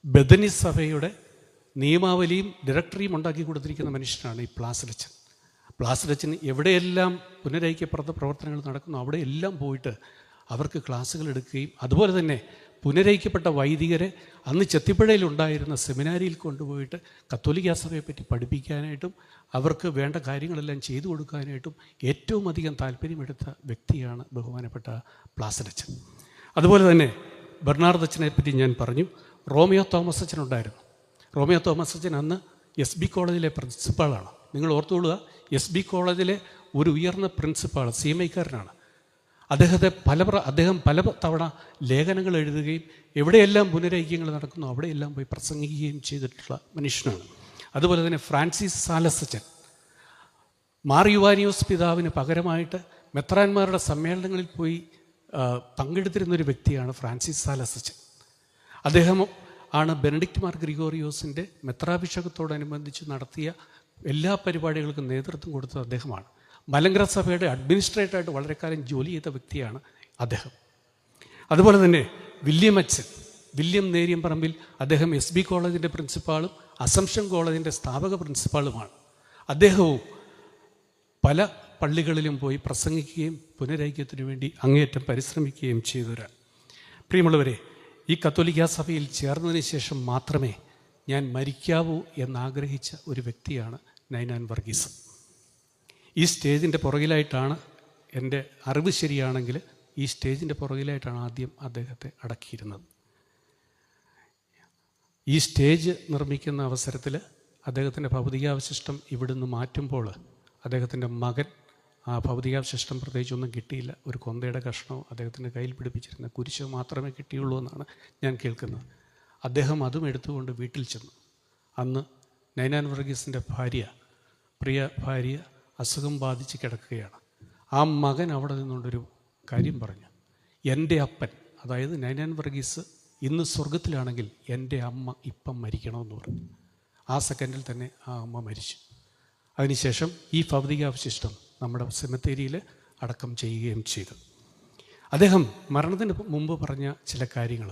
ബദനി സഭയുടെ നിയമാവലിയും ഡയറക്ടറിയും ഉണ്ടാക്കി കൊടുത്തിരിക്കുന്ന മനുഷ്യനാണ് ഈ പ്ലാസിഡച്ചൻ. പ്ലാസിഡച്ചൻ എവിടെയെല്ലാം പുനരൈക്യ പ്രവർത്തനങ്ങൾ നടക്കുന്നു അവിടെയെല്ലാം പോയിട്ട് അവർക്ക് ക്ലാസ്സുകൾ എടുക്കുകയും അതുപോലെ തന്നെ പുനരൈക്യപ്പെട്ട വൈദികരെ അന്ന് ചെത്തിപ്പുഴയിലുണ്ടായിരുന്ന സെമിനാരിയിൽ കൊണ്ടുപോയിട്ട് കത്തോലിക്ക സഭയെപ്പറ്റി പഠിപ്പിക്കാനായിട്ടും അവർക്ക് വേണ്ട കാര്യങ്ങളെല്ലാം ചെയ്തു കൊടുക്കാനായിട്ടും ഏറ്റവും അധികം താല്പര്യമെടുത്ത വ്യക്തിയാണ് ബഹുമാനപ്പെട്ട പ്ലാസിഡച്ചൻ. അതുപോലെ തന്നെ ബെർണാർഡ് അച്ഛനെ പറ്റി ഞാൻ പറഞ്ഞു. റോമിയോ തോമസ് അച്ഛൻ ഉണ്ടായിരുന്നു. റോമിയോ തോമസ് അച്ഛൻ അന്ന് SB കോളേജിലെ പ്രിൻസിപ്പാളാണ്. നിങ്ങൾ ഓർത്തുകൊള്ളുക, SB കോളേജിലെ ഒരു ഉയർന്ന പ്രിൻസിപ്പാൾ CMIക്കാരനാണ്. അദ്ദേഹം പല തവണ ലേഖനങ്ങൾ എഴുതുകയും എവിടെയെല്ലാം പുനരൈക്യങ്ങൾ നടക്കുന്നു അവിടെയെല്ലാം പോയി പ്രസംഗിക്കുകയും ചെയ്തിട്ടുള്ള മനുഷ്യനാണ്. അതുപോലെ തന്നെ ഫ്രാൻസിസ് സാലസ് അച്ഛൻ, മാർ യുവാനിയോസ് പിതാവിന് പകരമായിട്ട് മെത്രാന്മാരുടെ സമ്മേളനങ്ങളിൽ പോയി പങ്കെടുത്തിരുന്നൊരു വ്യക്തിയാണ് ഫ്രാൻസിസ് സാലസ് അച്ഛൻ. അദ്ദേഹം ആണ് ബെനഡിക്റ്റ് മാർ ഗ്രിഗോറിയോസിൻ്റെ മെത്രാഭിഷേകത്തോടനുബന്ധിച്ച് നടത്തിയ എല്ലാ പരിപാടികൾക്കും നേതൃത്വം കൊടുത്തത് അദ്ദേഹമാണ്. മലങ്കര സഭയുടെ അഡ്മിനിസ്ട്രേറ്ററായിട്ട് വളരെ കാലം ജോലി ചെയ്ത വ്യക്തിയാണ് അദ്ദേഹം. അതുപോലെ തന്നെ വില്യം നേരിയംപറമ്പിൽ, അദ്ദേഹം SB കോളേജിൻ്റെ പ്രിൻസിപ്പാളും അസംഷൻ കോളേജിൻ്റെ സ്ഥാപക പ്രിൻസിപ്പാളുമാണ്. അദ്ദേഹവും പല പള്ളികളിലും പോയി പ്രസംഗിക്കുകയും പുനരൈക്യത്തിനു വേണ്ടി അങ്ങേയറ്റം പരിശ്രമിക്കുകയും ചെയ്തവരാണ്. പ്രിയമുള്ളവരെ, ഈ കത്തോലിക്കാ സഭയിൽ ചേർന്നതിന് ശേഷം മാത്രമേ ഞാൻ മരിക്കാവൂ എന്നാഗ്രഹിച്ച ഒരു വ്യക്തിയാണ് നൈനാൻ വർഗീസ്. ഈ സ്റ്റേജിൻ്റെ പുറകിലായിട്ടാണ്, എൻ്റെ അറിവ് ശരിയാണെങ്കിൽ ഈ സ്റ്റേജിൻ്റെ പുറകിലായിട്ടാണ് ആദ്യം അദ്ദേഹത്തെ അടക്കിയിരുന്നത്. ഈ സ്റ്റേജ് നിർമ്മിക്കുന്ന അവസരത്തിൽ അദ്ദേഹത്തിൻ്റെ ഭൗതികാവശിഷ്ടം ഇവിടുന്ന് മാറ്റുമ്പോൾ അദ്ദേഹത്തിൻ്റെ മകൻ ആ ഭൗതികാവശിഷ്ടം പ്രത്യേകിച്ചൊന്നും കിട്ടിയില്ല. ഒരു കൊന്തയുടെ കഷ്ണവും അദ്ദേഹത്തിൻ്റെ കയ്യിൽ പിടിപ്പിച്ചിരുന്ന കുരിശ് മാത്രമേ കിട്ടിയുള്ളൂ എന്നാണ് ഞാൻ കേൾക്കുന്നത്. അദ്ദേഹം അതും എടുത്തുകൊണ്ട് വീട്ടിൽ ചെന്നു. അന്ന് നൈനാൻ വർഗീസിൻ്റെ പ്രിയ ഭാര്യ അസുഖം ബാധിച്ച് കിടക്കുകയാണ്. ആ മകൻ അവിടെ നിന്നുകൊണ്ടൊരു കാര്യം പറഞ്ഞു. എൻ്റെ അപ്പൻ, അതായത് നൈനാൻ വർഗീസ് ഇന്ന് സ്വർഗത്തിലാണെങ്കിൽ എൻ്റെ അമ്മ ഇപ്പം മരിക്കണമെന്ന് പറഞ്ഞു. ആ സെക്കൻഡിൽ തന്നെ ആ അമ്മ മരിച്ചു. അതിനുശേഷം ഈ ഭൗതികാവശിഷ്ടം നമ്മുടെ സെമിത്തേരിയിൽ അടക്കം ചെയ്യുകയും ചെയ്തു. അദ്ദേഹം മരണത്തിന് മുമ്പ് പറഞ്ഞ ചില കാര്യങ്ങൾ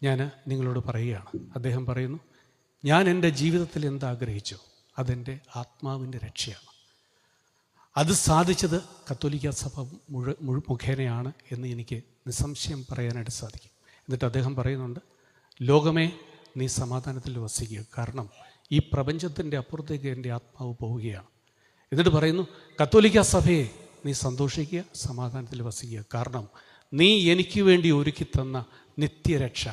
ഞാൻ നിങ്ങളോട് പറയുകയാണ്. അദ്ദേഹം പറയുന്നു, ഞാൻ എൻ്റെ ജീവിതത്തിൽ എന്താഗ്രഹിച്ചോ അതെൻ്റെ ആത്മാവിൻ്റെ രക്ഷയാണ്. അത് സാധിച്ചത് കത്തോലിക്ക സഭ മുഖേനയാണ് എന്ന് എനിക്ക് നിസ്സംശയം പറയാനായിട്ട് സാധിക്കും. എന്നിട്ട് അദ്ദേഹം പറയുന്നുണ്ട്, ലോകമേ നീ സമാധാനത്തിൽ വസിക്കുക, കാരണം ഈ പ്രപഞ്ചത്തിൻ്റെ അപ്പുറത്തേക്ക് എൻ്റെ ആത്മാവ് പോവുകയാണ്. എന്നിട്ട് പറയുന്നു, കത്തോലിക്ക സഭയെ നീ സന്തോഷിക്കുക, സമാധാനത്തിൽ വസിക്കുക, കാരണം നീ എനിക്ക് വേണ്ടി ഒരുക്കി തന്ന നിത്യരക്ഷ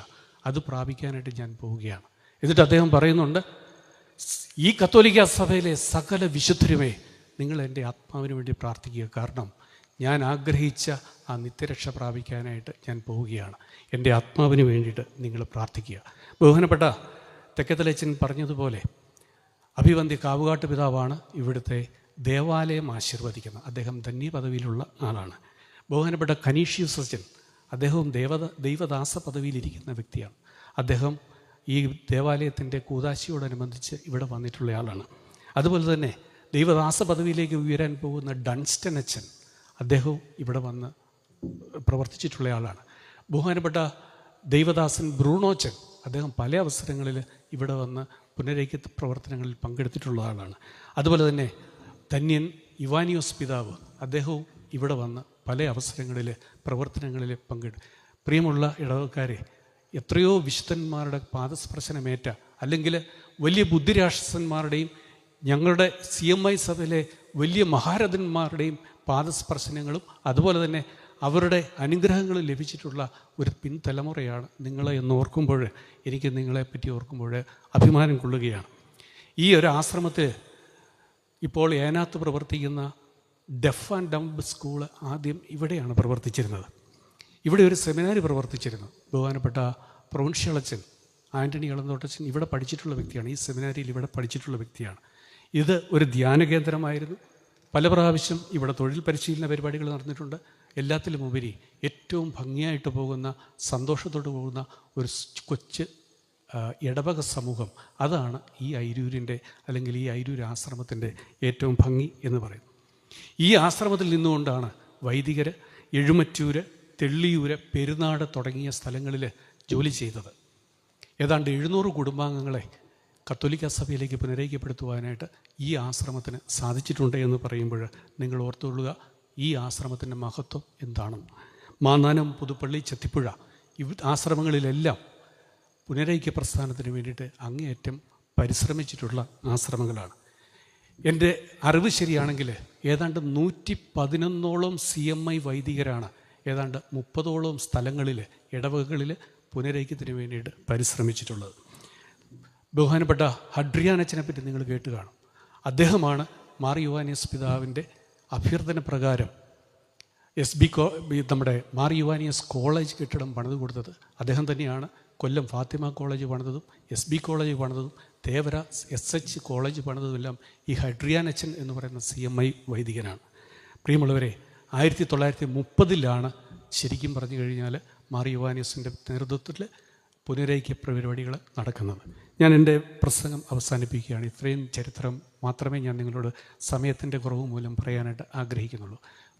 അത് പ്രാപിക്കാനായിട്ട് ഞാൻ പോവുകയാണ്. എന്നിട്ട് അദ്ദേഹം പറയുന്നുണ്ട്, ഈ കത്തോലിക്ക സഭയിലെ സകല വിശുദ്ധരുമേ നിങ്ങൾ എൻ്റെ ആത്മാവിന് വേണ്ടി പ്രാർത്ഥിക്കുക, കാരണം ഞാൻ ആഗ്രഹിച്ച ആ നിത്യരക്ഷ പ്രാപിക്കാനായിട്ട് ഞാൻ പോവുകയാണ്. എൻ്റെ ആത്മാവിന് വേണ്ടിയിട്ട് നിങ്ങൾ പ്രാർത്ഥിക്കുക. ബഹുമാനപ്പെട്ട തെക്കത്തലച്ചൻ പറഞ്ഞതുപോലെ അഭിവന്ദ്യ കാവുകാട്ട് പിതാവാണ് ഇവിടുത്തെ ദേവാലയം ആശീർവദിക്കുന്നത്. അദ്ദേഹം ധന്യ പദവിയിലുള്ള ആളാണ്. ബഹുമാനപ്പെട്ട കനീഷ്യസ് അച്ഛൻ, അദ്ദേഹവും ദൈവദാസ പദവിയിലിരിക്കുന്ന വ്യക്തിയാണ്. അദ്ദേഹം ഈ ദേവാലയത്തിൻ്റെ കൂദാശയോടനുബന്ധിച്ച് ഇവിടെ വന്നിട്ടുള്ള ആളാണ്. അതുപോലെ തന്നെ ദൈവദാസ പദവിയിലേക്ക് ഉയരാൻ പോകുന്ന ഡൺസ്റ്റൺ അച്ഛൻ, അദ്ദേഹവും ഇവിടെ വന്ന് പ്രവർത്തിച്ചിട്ടുള്ള ആളാണ്. ബഹുമാനപ്പെട്ട ദൈവദാസൻ ബ്രൂണോച്ചൻ, അദ്ദേഹം പല അവസരങ്ങളിൽ ഇവിടെ വന്ന് പുനരൈക്യ പ്രവർത്തനങ്ങളിൽ പങ്കെടുത്തിട്ടുള്ള ആളാണ്. അതുപോലെ തന്നെ ധന്യൻ ഇവാനിയോസ് പിതാവ്, അദ്ദേഹവും ഇവിടെ വന്ന് പല അവസരങ്ങളിൽ പ്രവർത്തനങ്ങളിൽ പ്രിയമുള്ള ഇടവക്കാരെ, എത്രയോ വിശുദ്ധന്മാരുടെ പാദസ്പർശനമേറ്റ, അല്ലെങ്കിൽ വലിയ ബുദ്ധിരാക്ഷസന്മാരുടെയും ഞങ്ങളുടെ CMI സഭയിലെ വലിയ മഹാരഥന്മാരുടെയും പാദസ്പർശനങ്ങളും അതുപോലെ തന്നെ അവരുടെ അനുഗ്രഹങ്ങൾ ലഭിച്ചിട്ടുള്ള ഒരു പിൻതലമുറയാണ് നിങ്ങളെ എന്നോർക്കുമ്പോൾ, എനിക്ക് നിങ്ങളെപ്പറ്റി ഓർക്കുമ്പോൾ അഭിമാനം കൊള്ളുകയാണ്. ഈ ഒരു ആശ്രമത്തിൽ ഇപ്പോൾ ഏനാത്ത് പ്രവർത്തിക്കുന്ന ഡെഫ് ആൻഡ് ഡംബ് സ്കൂള് ആദ്യം ഇവിടെയാണ് പ്രവർത്തിച്ചിരുന്നത്. ഇവിടെ ഒരു സെമിനാരി പ്രവർത്തിച്ചിരുന്നു. ബഹുമാനപ്പെട്ട പ്രൊവിൻഷ്യലച്ചൻ ആൻ്റണി ഇളന്തോട്ടച്ചൻ ഇവിടെ പഠിച്ചിട്ടുള്ള വ്യക്തിയാണ്. ഈ സെമിനാരിയിൽ ഇവിടെ പഠിച്ചിട്ടുള്ള വ്യക്തിയാണ്. ഇത് ഒരു ധ്യാന കേന്ദ്രമായിരുന്നു. പല പ്രാവശ്യം ഇവിടെ തൊഴിൽ പരിശീലന പരിപാടികൾ നടന്നിട്ടുണ്ട്. എല്ലാത്തിലും ഉപരി ഏറ്റവും ഭംഗിയായിട്ട് പോകുന്ന, സന്തോഷത്തോடு പോകുന്ന ഒരു കൊച്ച് ഇടവക സമൂഹം, അതാണ് ഈ ഐരൂരിൻ്റെ അല്ലെങ്കിൽ ഈ ഐരൂർ ആശ്രമത്തിൻ്റെ ഏറ്റവും ഭംഗി എന്ന് പറയുന്നത്. ഈ ആശ്രമത്തിൽ നിന്നുകൊണ്ടാണ് വൈദികർ എഴുമറ്റൂര്, തെള്ളിയൂര്, പെരുന്നാട് തുടങ്ങിയ സ്ഥലങ്ങളിൽ ജോലി ചെയ്തത്. ഏതാണ്ട് 700 കുടുംബാംഗങ്ങളെ കത്തോലിക്ക സഭയിലേക്ക് പുനരൈക്യപ്പെടുത്തുവാനായിട്ട് ഈ ആശ്രമത്തിന് സാധിച്ചിട്ടുണ്ട് എന്ന് പറയുമ്പോൾ നിങ്ങൾ ഓർത്തുകൊള്ളുക, ഈ ആശ്രമത്തിൻ്റെ മഹത്വം എന്താണെന്ന്. മാന്നാനം, പുതുപ്പള്ളി, ചെത്തിപ്പുഴ ആശ്രമങ്ങളിലെല്ലാം പുനരൈക്യ പ്രസ്ഥാനത്തിന് വേണ്ടിയിട്ട് അങ്ങേയറ്റം പരിശ്രമിച്ചിട്ടുള്ള ആശ്രമങ്ങളാണ്. എൻ്റെ അറിവ് ശരിയാണെങ്കിൽ ഏതാണ്ട് 111ഓളം CMI വൈദികരാണ് ഏതാണ്ട് 30ഓളം സ്ഥലങ്ങളിൽ, ഇടവകകളിൽ പുനരൈക്യത്തിന് വേണ്ടിയിട്ട് പരിശ്രമിച്ചിട്ടുള്ളത്. ബഹുമാനപ്പെട്ട ഹഡ്രിയാനച്ചനെ പറ്റി നിങ്ങൾ കേട്ട് കാണും. അദ്ദേഹമാണ് മാർ യുവാനിയസ് പിതാവിൻ്റെ അഭ്യർത്ഥന പ്രകാരം നമ്മുടെ മാർ യുവാനിയസ് കോളേജ് കെട്ടിടം പണിത് കൊടുത്തത്. അദ്ദേഹം തന്നെയാണ് കൊല്ലം ഫാത്തിമ കോളേജ് പണിതതും SB കോളേജ് പണിതതും തേവര SH കോളേജ് പണിതതുമെല്ലാം ഈ ഹഡ്രിയാനച്ചൻ എന്ന് പറയുന്ന CMI വൈദികനാണ്. പ്രിയമുള്ളവരെ, 1930 ശരിക്കും പറഞ്ഞു കഴിഞ്ഞാൽ മാർ യുവാനിയസിൻ്റെ നേതൃത്വത്തിൽ പുനരൈക്യ പരിപാടികൾ നടക്കുന്നത്. ഞാൻ എൻ്റെ പ്രസംഗം അവസാനിപ്പിക്കുകയാണ്. ഇത്രയും ചരിത്രം മാത്രമേ ഞാൻ നിങ്ങളോട് സമയത്തിൻ്റെ കുറവ് മൂലം പറയാനായിട്ട് ആഗ്രഹിക്കുന്നുള്ളൂ.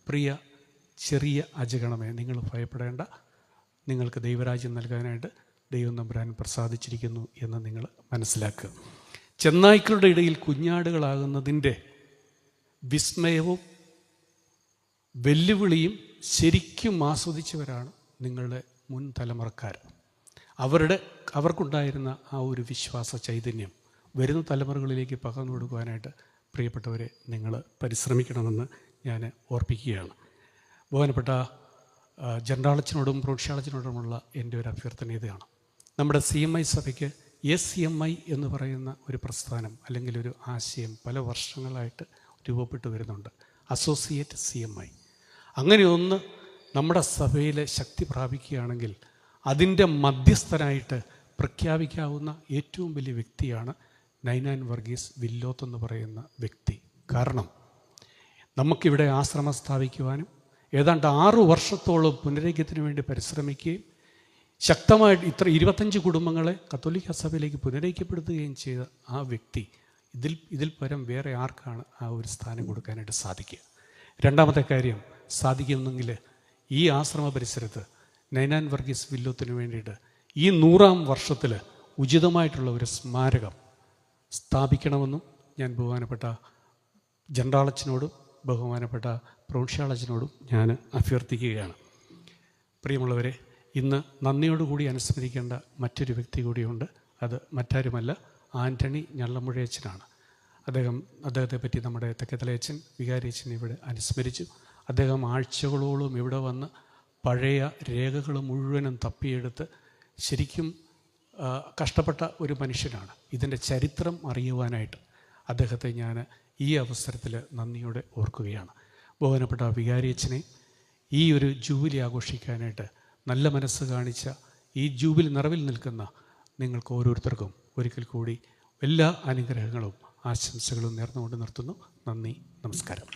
പ്രിയ ചെറിയ അജഗണമേ, നിങ്ങൾ ഭയപ്പെടേണ്ട. നിങ്ങൾക്ക് ദൈവരാജ്യം നൽകാനായിട്ട് ദൈവം തമ്പുരാൻ പ്രസാദിച്ചിരിക്കുന്നു എന്ന് നിങ്ങൾ മനസ്സിലാക്കുക. ചെന്നായ്ക്കളുടെ ഇടയിൽ കുഞ്ഞാടുകളാകുന്നതിൻ്റെ വിസ്മയവും വെല്ലുവിളിയും ശരിക്കും ആസ്വദിച്ചവരാണ് നിങ്ങളുടെ മുൻ തലമുറക്കാർ. അവർക്കുണ്ടായിരുന്ന ആ ഒരു വിശ്വാസ ചൈതന്യം വരുന്ന തലമുറകളിലേക്ക് പകർന്നു കൊടുക്കുവാനായിട്ട് പ്രിയപ്പെട്ടവരെ നിങ്ങൾ പരിശ്രമിക്കണമെന്ന് ഞാൻ ഓർപ്പിക്കുകയാണ്. ബഹുമാനപ്പെട്ട ജണ്ടാളച്ചനോടും പ്രോക്ഷാളച്ചനോടുമുള്ള എൻ്റെ ഒരു അഭ്യർത്ഥന ഇതാണ്. നമ്മുടെ CMI സഭയ്ക്ക് SCMI എന്ന് പറയുന്ന ഒരു പ്രസ്ഥാനം അല്ലെങ്കിൽ ഒരു ആശയം പല വർഷങ്ങളായിട്ട് രൂപപ്പെട്ടു വരുന്നുണ്ട്. Associate CMI. അങ്ങനെ ഒന്ന് നമ്മുടെ സഭയിൽ ശക്തി പ്രാപിക്കുകയാണെങ്കിൽ അതിൻ്റെ മധ്യസ്ഥനായിട്ട് പ്രഖ്യാപിക്കാവുന്ന ഏറ്റവും വലിയ വ്യക്തിയാണ് നൈനാൻ വർഗീസ് വില്ലോത്ത് എന്ന് പറയുന്ന വ്യക്തി. കാരണം നമുക്കിവിടെ ആശ്രമം സ്ഥാപിക്കുവാനും ഏതാണ്ട് 6 വർഷത്തോളം പുനരൈക്യത്തിന് വേണ്ടി പരിശ്രമിക്കുകയും ശക്തമായിട്ട് 25 കുടുംബങ്ങളെ കത്തോലിക്ക സഭയിലേക്ക് പുനരൈക്യപ്പെടുത്തുകയും ചെയ്ത ആ വ്യക്തി ഇതിൽ പരം വേറെ ആർക്കാണ് ആ ഒരു സ്ഥാനം കൊടുക്കാനായിട്ട് സാധിക്കുക? രണ്ടാമത്തെ കാര്യം, സാധിക്കുന്നെങ്കിൽ ഈ ആശ്രമ പരിസരത്ത് നൈനാൻ വർഗീസ് വില്ലോത്തിന് വേണ്ടിയിട്ട് ഈ 100-ാം വർഷത്തിൽ ഉചിതമായിട്ടുള്ള ഒരു സ്മാരകം സ്ഥാപിക്കണമെന്നും ഞാൻ ബഹുമാനപ്പെട്ട ജണ്ടാളച്ചനോടും ബഹുമാനപ്പെട്ട പ്രൗൺഷ്യാളച്ചനോടും ഞാൻ അഭ്യർത്ഥിക്കുകയാണ്. പ്രിയമുള്ളവരെ, ഇന്ന് നന്ദിയോടുകൂടി അനുസ്മരിക്കേണ്ട മറ്റൊരു വ്യക്തി കൂടിയുണ്ട്. അത് മറ്റാരുമല്ല, ആൻ്റണി ഞള്ളമുഴയച്ചനാണ്. അദ്ദേഹത്തെ പറ്റി നമ്മുടെ തെക്കത്തലയച്ചൻ വികാരിയച്ചൻ ഇവിടെ അനുസ്മരിച്ചു. അദ്ദേഹം ആഴ്ചകളോളം ഇവിടെ വന്ന് പഴയ രേഖകൾ മുഴുവനും തപ്പിയെടുത്ത് ശരിക്കും കഷ്ടപ്പെട്ട ഒരു മനുഷ്യനാണ്. ഇതിൻ്റെ ചരിത്രം അറിയുവാനായിട്ട് അദ്ദേഹത്തെ ഞാൻ ഈ അവസരത്തിൽ നന്ദിയോടെ ഓർക്കുകയാണ്. ബഹുമാനപ്പെട്ട വികാരിയച്ചനെ ഈ ഒരു ജൂബിലി ആഘോഷിക്കാനായിട്ട് നല്ല മനസ്സ് കാണിച്ച ഈ ജൂബിലി നിറവിൽ നിൽക്കുന്ന നിങ്ങൾക്ക് ഓരോരുത്തർക്കും ഒരിക്കൽ കൂടി എല്ലാ അനുഗ്രഹങ്ങളും ആശംസകളും നേർന്നുകൊണ്ട് നിർത്തുന്നു. നന്ദി, നമസ്കാരം.